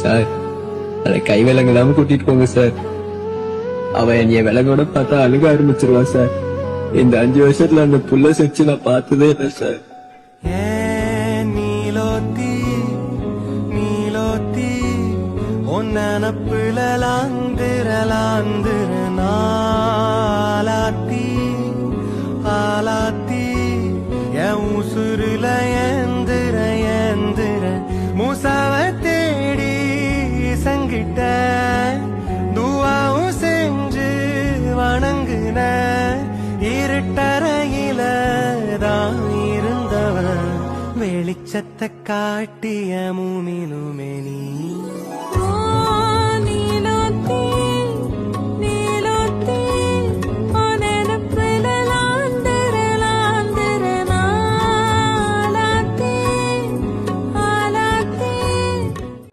Sir அதை கை விலங்கில்லாம கூட்டிட்டு போங்க சார். அவன் என்னைய விலங்கோட பார்த்தா அழுக ஆரம்பிச்சிருவான் சார். இந்த 5 வருஷத்துல அந்த புள்ள செச்சு நான் பார்த்ததே இல்லை சார். நீலோத்தி நீலோத்தி ஒன்னப்புல லாந்திர நாளாத்தி ஆலாத்தி என் உசுருல ஏந்திர மூசாவ தேடி சங்கிட்ட துவாவும் செஞ்சு வணங்குன இருட்டறையில தான் இருந்தவன் வெளிச்சத்தை காட்டிய மூமினுமே நீ.